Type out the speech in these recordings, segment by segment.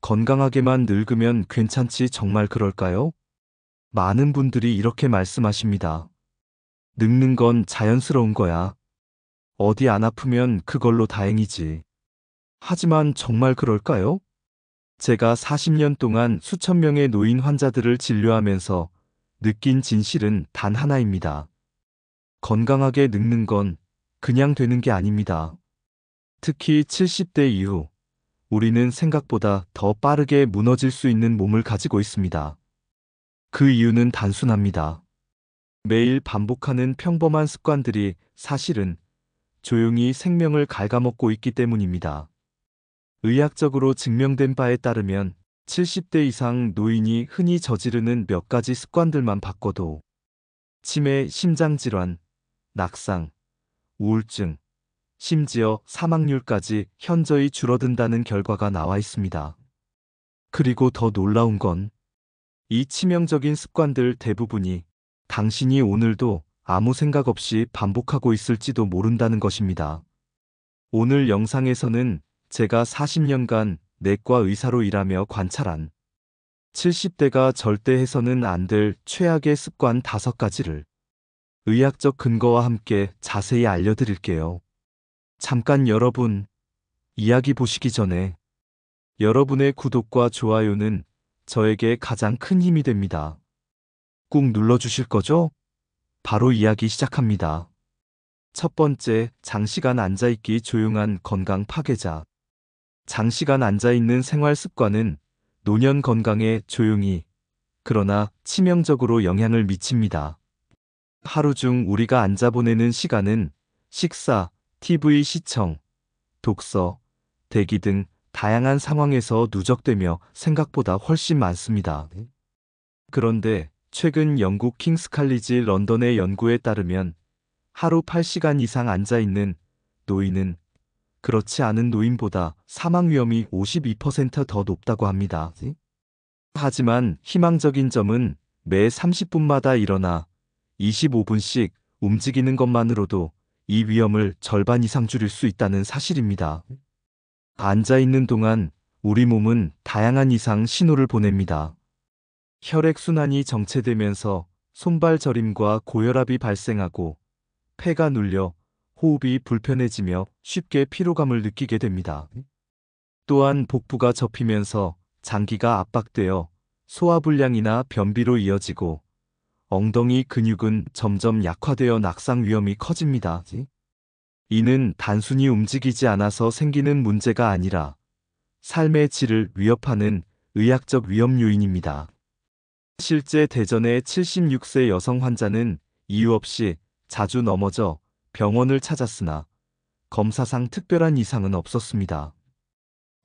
건강하게만 늙으면 괜찮지 정말 그럴까요? 많은 분들이 이렇게 말씀하십니다. 늙는 건 자연스러운 거야. 어디 안 아프면 그걸로 다행이지. 하지만 정말 그럴까요? 제가 40년 동안 수천 명의 노인 환자들을 진료하면서 느낀 진실은 단 하나입니다. 건강하게 늙는 건 그냥 되는 게 아닙니다. 특히 70대 이후 우리는 생각보다 더 빠르게 무너질 수 있는 몸을 가지고 있습니다. 그 이유는 단순합니다. 매일 반복하는 평범한 습관들이 사실은 조용히 생명을 갉아먹고 있기 때문입니다. 의학적으로 증명된 바에 따르면 70대 이상 노인이 흔히 저지르는 몇 가지 습관들만 바꿔도 치매, 심장질환, 낙상, 우울증, 심지어 사망률까지 현저히 줄어든다는 결과가 나와 있습니다. 그리고 더 놀라운 건 이 치명적인 습관들 대부분이 당신이 오늘도 아무 생각 없이 반복하고 있을지도 모른다는 것입니다. 오늘 영상에서는 제가 40년간 내과 의사로 일하며 관찰한 70대가 절대 해서는 안 될 최악의 습관 5가지를 의학적 근거와 함께 자세히 알려드릴게요. 잠깐 여러분, 이야기 보시기 전에 여러분의 구독과 좋아요는 저에게 가장 큰 힘이 됩니다. 꾹 눌러주실 거죠? 바로 이야기 시작합니다. 첫 번째, 장시간 앉아있기 조용한 건강 파괴자. 장시간 앉아있는 생활 습관은 노년 건강에 조용히, 그러나 치명적으로 영향을 미칩니다. 하루 중 우리가 앉아 보내는 시간은 식사, TV 시청, 독서, 대기 등 다양한 상황에서 누적되며 생각보다 훨씬 많습니다. 그런데 최근 영국 킹스 칼리지 런던의 연구에 따르면 하루 8시간 이상 앉아있는 노인은 그렇지 않은 노인보다 사망 위험이 52%더 높다고 합니다. 하지만 희망적인 점은 매 30분마다 일어나 25분씩 움직이는 것만으로도 이 위험을 절반 이상 줄일 수 있다는 사실입니다. 앉아있는 동안 우리 몸은 다양한 이상 신호를 보냅니다. 혈액순환이 정체되면서 손발 저림과 고혈압이 발생하고 폐가 눌려 호흡이 불편해지며 쉽게 피로감을 느끼게 됩니다. 또한 복부가 접히면서 장기가 압박되어 소화불량이나 변비로 이어지고 엉덩이 근육은 점점 약화되어 낙상 위험이 커집니다. 이는 단순히 움직이지 않아서 생기는 문제가 아니라 삶의 질을 위협하는 의학적 위험 요인입니다. 실제 대전의 76세 여성 환자는 이유 없이 자주 넘어져 병원을 찾았으나 검사상 특별한 이상은 없었습니다.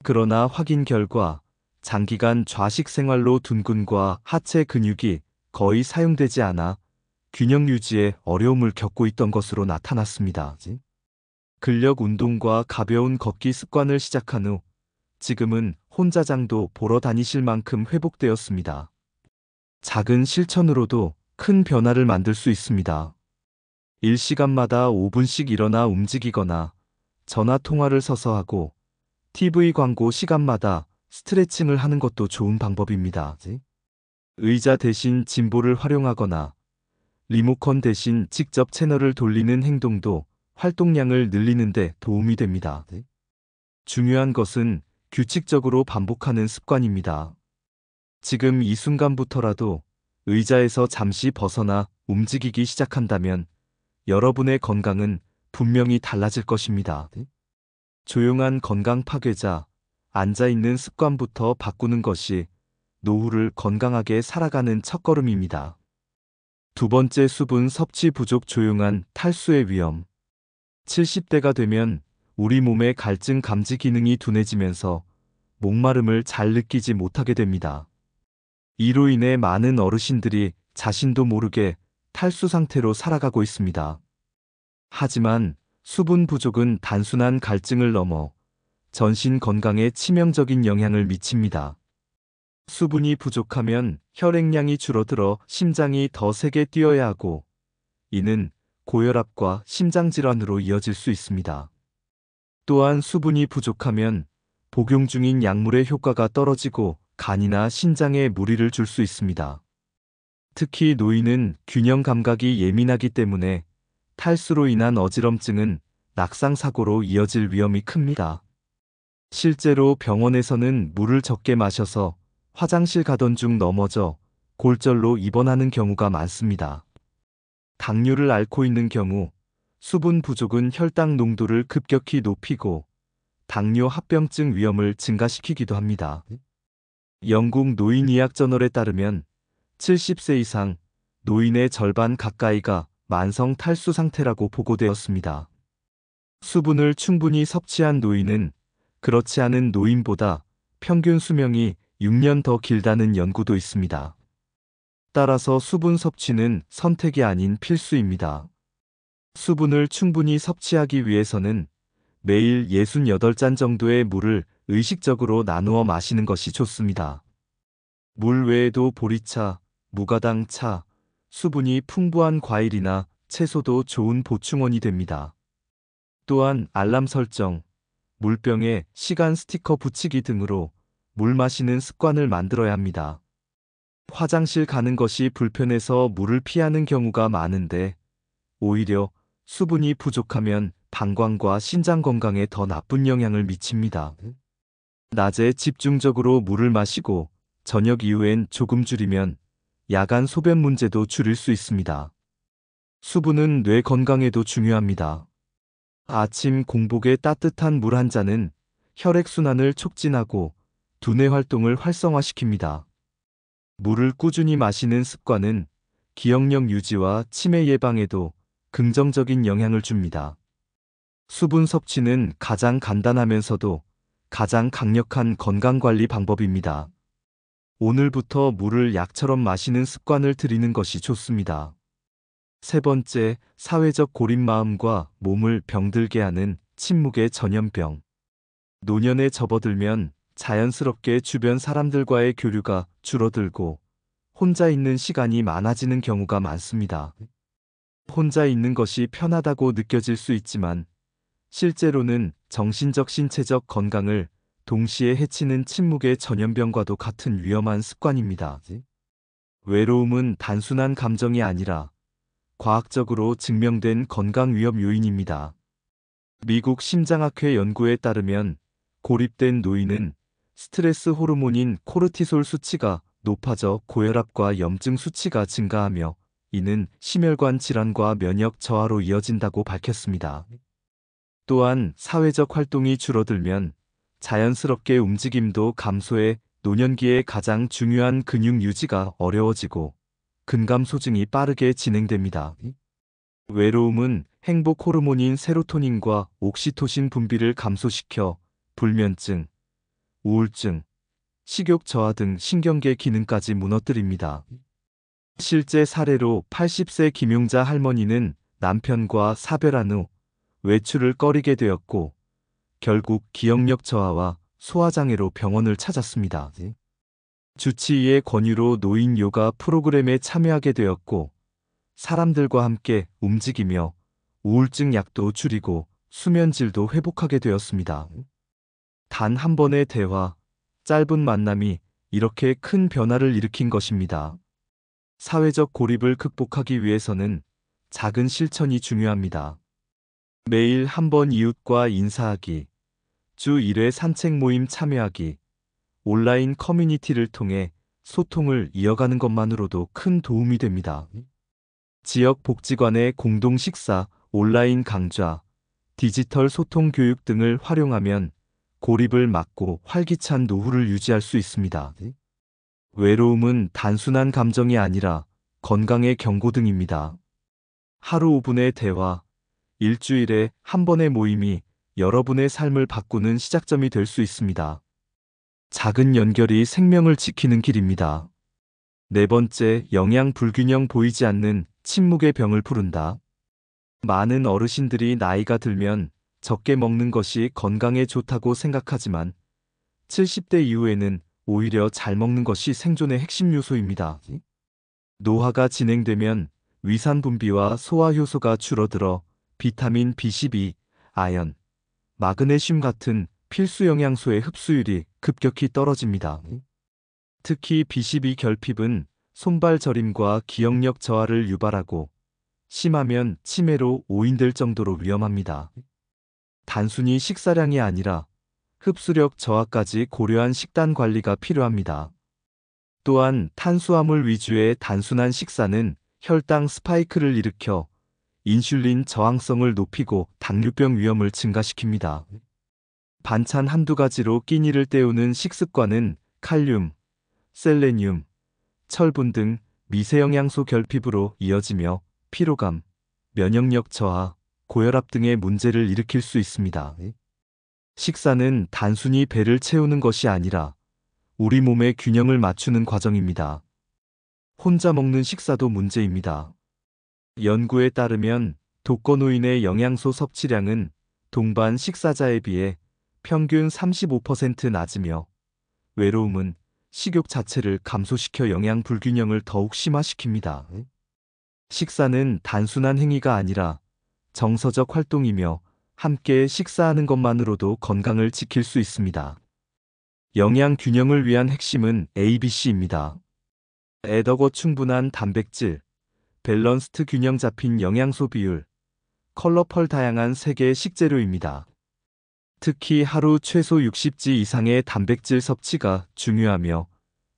그러나 확인 결과 장기간 좌식 생활로 둔근과 하체 근육이 거의 사용되지 않아 균형 유지에 어려움을 겪고 있던 것으로 나타났습니다. 근력 운동과 가벼운 걷기 습관을 시작한 후 지금은 혼자장도 보러 다니실 만큼 회복되었습니다. 작은 실천으로도 큰 변화를 만들 수 있습니다. 일시간마다 5분씩 일어나 움직이거나 전화 통화를 서서 하고 TV 광고 시간마다 스트레칭을 하는 것도 좋은 방법입니다. 의자 대신 짐볼을 활용하거나 리모컨 대신 직접 채널을 돌리는 행동도 활동량을 늘리는 데 도움이 됩니다. 중요한 것은 규칙적으로 반복하는 습관입니다. 지금 이 순간부터라도 의자에서 잠시 벗어나 움직이기 시작한다면 여러분의 건강은 분명히 달라질 것입니다. 조용한 건강 파괴자, 앉아있는 습관부터 바꾸는 것이 노후를 건강하게 살아가는 첫걸음입니다. 두 번째, 수분 섭취 부족 조용한 탈수의 위험. 70대가 되면 우리 몸의 갈증 감지 기능이 둔해지면서 목마름을 잘 느끼지 못하게 됩니다. 이로 인해 많은 어르신들이 자신도 모르게 탈수 상태로 살아가고 있습니다. 하지만 수분 부족은 단순한 갈증을 넘어 전신 건강에 치명적인 영향을 미칩니다. 수분이 부족하면 혈액량이 줄어들어 심장이 더 세게 뛰어야 하고 이는 고혈압과 심장질환으로 이어질 수 있습니다. 또한 수분이 부족하면 복용 중인 약물의 효과가 떨어지고 간이나 신장에 무리를 줄 수 있습니다. 특히 노인은 균형 감각이 예민하기 때문에 탈수로 인한 어지럼증은 낙상 사고로 이어질 위험이 큽니다. 실제로 병원에서는 물을 적게 마셔서 화장실 가던 중 넘어져 골절로 입원하는 경우가 많습니다. 당뇨를 앓고 있는 경우 수분 부족은 혈당 농도를 급격히 높이고 당뇨 합병증 위험을 증가시키기도 합니다. 영국 노인의학 저널에 따르면 70세 이상 노인의 절반 가까이가 만성 탈수 상태라고 보고되었습니다. 수분을 충분히 섭취한 노인은 그렇지 않은 노인보다 평균 수명이 6년 더 길다는 연구도 있습니다. 따라서 수분 섭취는 선택이 아닌 필수입니다. 수분을 충분히 섭취하기 위해서는 매일 68잔 정도의 물을 의식적으로 나누어 마시는 것이 좋습니다. 물 외에도 보리차, 무가당 차, 수분이 풍부한 과일이나 채소도 좋은 보충원이 됩니다. 또한 알람 설정, 물병에 시간 스티커 붙이기 등으로 물 마시는 습관을 만들어야 합니다. 화장실 가는 것이 불편해서 물을 피하는 경우가 많은데 오히려 수분이 부족하면 방광과 신장 건강에 더 나쁜 영향을 미칩니다. 낮에 집중적으로 물을 마시고 저녁 이후엔 조금 줄이면 야간 소변 문제도 줄일 수 있습니다. 수분은 뇌 건강에도 중요합니다. 아침 공복에 따뜻한 물 한 잔은 혈액순환을 촉진하고 두뇌 활동을 활성화시킵니다. 물을 꾸준히 마시는 습관은 기억력 유지와 치매 예방에도 긍정적인 영향을 줍니다. 수분 섭취는 가장 간단하면서도 가장 강력한 건강관리 방법입니다. 오늘부터 물을 약처럼 마시는 습관을 들이는 것이 좋습니다. 세 번째, 사회적 고립마음과 몸을 병들게 하는 침묵의 전염병. 노년에 접어들면 자연스럽게 주변 사람들과의 교류가 줄어들고 혼자 있는 시간이 많아지는 경우가 많습니다. 혼자 있는 것이 편하다고 느껴질 수 있지만 실제로는 정신적 신체적 건강을 동시에 해치는 침묵의 전염병과도 같은 위험한 습관입니다. 외로움은 단순한 감정이 아니라 과학적으로 증명된 건강 위험 요인입니다. 미국 심장학회 연구에 따르면 고립된 노인은 스트레스 호르몬인 코르티솔 수치가 높아져 고혈압과 염증 수치가 증가하며 이는 심혈관 질환과 면역 저하로 이어진다고 밝혔습니다. 또한 사회적 활동이 줄어들면 자연스럽게 움직임도 감소해 노년기에 가장 중요한 근육 유지가 어려워지고 근감 소진이 빠르게 진행됩니다. 외로움은 행복 호르몬인 세로토닌과 옥시토신 분비를 감소시켜 불면증, 우울증, 식욕 저하 등 신경계 기능까지 무너뜨립니다. 실제 사례로 80세 김용자 할머니는 남편과 사별한 후 외출을 꺼리게 되었고 결국 기억력 저하와 소화장애로 병원을 찾았습니다. 주치의의 권유로 노인 요가 프로그램에 참여하게 되었고 사람들과 함께 움직이며 우울증 약도 줄이고 수면 질도 회복하게 되었습니다. 단 한 번의 대화, 짧은 만남이 이렇게 큰 변화를 일으킨 것입니다. 사회적 고립을 극복하기 위해서는 작은 실천이 중요합니다. 매일 한 번 이웃과 인사하기, 주 1회 산책 모임 참여하기, 온라인 커뮤니티를 통해 소통을 이어가는 것만으로도 큰 도움이 됩니다. 지역 복지관의 공동 식사, 온라인 강좌, 디지털 소통 교육 등을 활용하면 고립을 막고 활기찬 노후를 유지할 수 있습니다. 외로움은 단순한 감정이 아니라 건강의 경고등입니다. 하루 5분의 대화, 일주일에 한 번의 모임이 여러분의 삶을 바꾸는 시작점이 될 수 있습니다. 작은 연결이 생명을 지키는 길입니다. 네 번째, 영양 불균형 보이지 않는 침묵의 병을 부른다. 많은 어르신들이 나이가 들면 적게 먹는 것이 건강에 좋다고 생각하지만 70대 이후에는 오히려 잘 먹는 것이 생존의 핵심 요소입니다. 노화가 진행되면 위산 분비와 소화 효소가 줄어들어 비타민 B12, 아연, 마그네슘 같은 필수 영양소의 흡수율이 급격히 떨어집니다. 특히 B12 결핍은 손발 저림과 기억력 저하를 유발하고 심하면 치매로 오인될 정도로 위험합니다. 단순히 식사량이 아니라 흡수력 저하까지 고려한 식단 관리가 필요합니다. 또한 탄수화물 위주의 단순한 식사는 혈당 스파이크를 일으켜 인슐린 저항성을 높이고 당뇨병 위험을 증가시킵니다. 반찬 한두 가지로 끼니를 때우는 식습관은 칼륨, 셀레늄, 철분 등 미세영양소 결핍으로 이어지며 피로감, 면역력 저하, 고혈압 등의 문제를 일으킬 수 있습니다. 식사는 단순히 배를 채우는 것이 아니라 우리 몸의 균형을 맞추는 과정입니다. 혼자 먹는 식사도 문제입니다. 연구에 따르면 독거노인의 영양소 섭취량은 동반 식사자에 비해 평균 35% 낮으며 외로움은 식욕 자체를 감소시켜 영양 불균형을 더욱 심화시킵니다. 식사는 단순한 행위가 아니라 정서적 활동이며 함께 식사하는 것만으로도 건강을 지킬 수 있습니다. 영양 균형을 위한 핵심은 ABC입니다. 애덕어 충분한 단백질, 밸런스트 균형 잡힌 영양소 비율, 컬러펄 다양한 3개의 식재료입니다. 특히 하루 최소 60지 이상의 단백질 섭취가 중요하며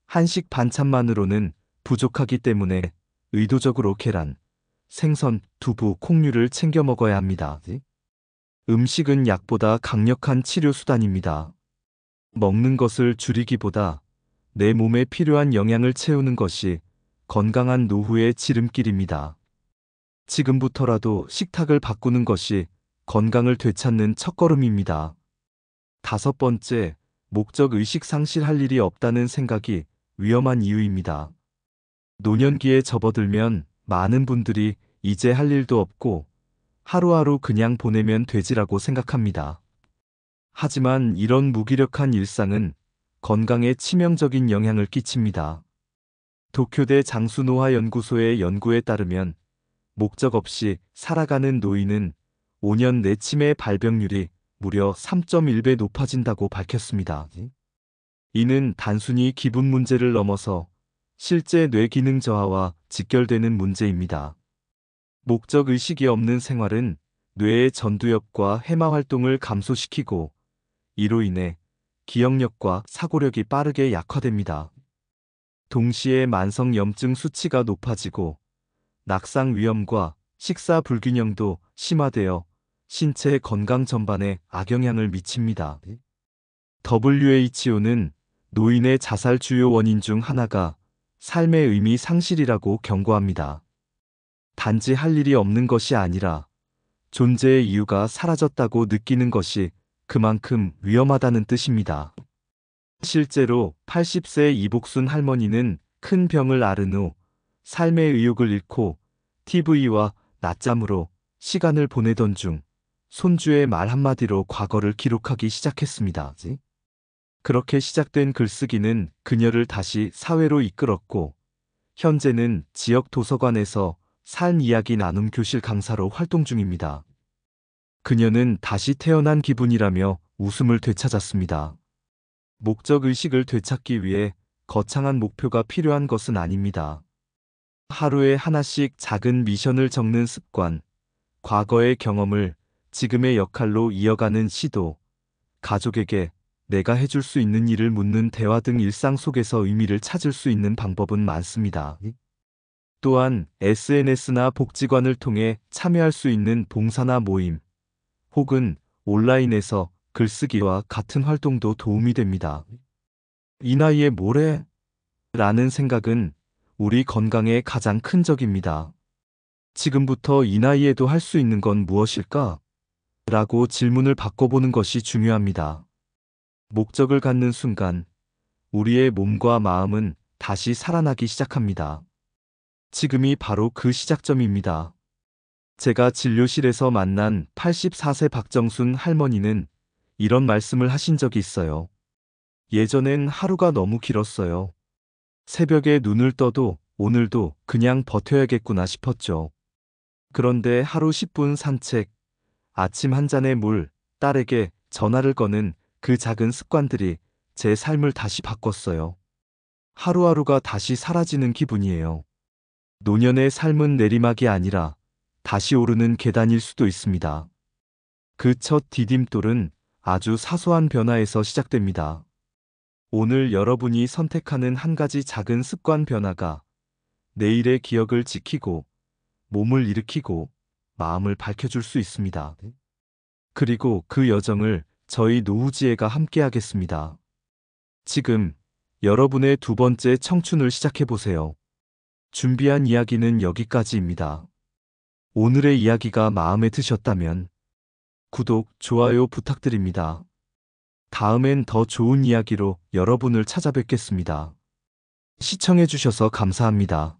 한식 반찬만으로는 부족하기 때문에 의도적으로 계란, 생선, 두부, 콩류를 챙겨 먹어야 합니다. 음식은 약보다 강력한 치료 수단입니다. 먹는 것을 줄이기보다 내 몸에 필요한 영양을 채우는 것이 건강한 노후의 지름길입니다. 지금부터라도 식탁을 바꾸는 것이 건강을 되찾는 첫걸음입니다. 5번째, 목적의식 상실할 일이 없다는 생각이 위험한 이유입니다. 노년기에 접어들면 많은 분들이 이제 할 일도 없고 하루하루 그냥 보내면 되지라고 생각합니다. 하지만 이런 무기력한 일상은 건강에 치명적인 영향을 끼칩니다. 도쿄대 장수노화연구소의 연구에 따르면 목적 없이 살아가는 노인은 5년 내 치매 발병률이 무려 3.1배 높아진다고 밝혔습니다. 이는 단순히 기분 문제를 넘어서 실제 뇌 기능 저하와 직결되는 문제입니다. 목적의식이 없는 생활은 뇌의 전두엽과 해마 활동을 감소시키고 이로 인해 기억력과 사고력이 빠르게 약화됩니다. 동시에 만성염증 수치가 높아지고 낙상 위험과 식사 불균형도 심화되어 신체 건강 전반에 악영향을 미칩니다. WHO는 노인의 자살 주요 원인 중 하나가 삶의 의미 상실이라고 경고합니다. 단지 할 일이 없는 것이 아니라 존재의 이유가 사라졌다고 느끼는 것이 그만큼 위험하다는 뜻입니다. 실제로 80세 이복순 할머니는 큰 병을 앓은 후 삶의 의욕을 잃고 TV와 낮잠으로 시간을 보내던 중 손주의 말 한마디로 과거를 기록하기 시작했습니다. 그렇게 시작된 글쓰기는 그녀를 다시 사회로 이끌었고 현재는 지역 도서관에서 삶 이야기 나눔 교실 강사로 활동 중입니다. 그녀는 다시 태어난 기분이라며 웃음을 되찾았습니다. 목적의식을 되찾기 위해 거창한 목표가 필요한 것은 아닙니다. 하루에 하나씩 작은 미션을 적는 습관, 과거의 경험을 지금의 역할로 이어가는 시도, 가족에게 내가 해줄 수 있는 일을 묻는 대화 등 일상 속에서 의미를 찾을 수 있는 방법은 많습니다. 또한 SNS나 복지관을 통해 참여할 수 있는 봉사나 모임, 혹은 온라인에서 글쓰기와 같은 활동도 도움이 됩니다. 이 나이에 뭘 해? 라는 생각은 우리 건강에 가장 큰 적입니다. 지금부터 이 나이에도 할 수 있는 건 무엇일까? 라고 질문을 바꿔보는 것이 중요합니다. 목적을 갖는 순간 우리의 몸과 마음은 다시 살아나기 시작합니다. 지금이 바로 그 시작점입니다. 제가 진료실에서 만난 84세 박정순 할머니는 이런 말씀을 하신 적이 있어요. 예전엔 하루가 너무 길었어요. 새벽에 눈을 떠도 오늘도 그냥 버텨야겠구나 싶었죠. 그런데 하루 10분 산책, 아침 한 잔의 물, 딸에게 전화를 거는 그 작은 습관들이 제 삶을 다시 바꿨어요. 하루하루가 다시 사라지는 기분이에요. 노년의 삶은 내리막이 아니라 다시 오르는 계단일 수도 있습니다. 그 첫 디딤돌은 아주 사소한 변화에서 시작됩니다. 오늘 여러분이 선택하는 한 가지 작은 습관 변화가 내일의 기억을 지키고 몸을 일으키고 마음을 밝혀줄 수 있습니다. 그리고 그 여정을 저희 노후지혜가 함께하겠습니다. 지금 여러분의 두 번째 청춘을 시작해보세요. 준비한 이야기는 여기까지입니다. 오늘의 이야기가 마음에 드셨다면 구독, 좋아요 부탁드립니다. 다음엔 더 좋은 이야기로 여러분을 찾아뵙겠습니다. 시청해주셔서 감사합니다.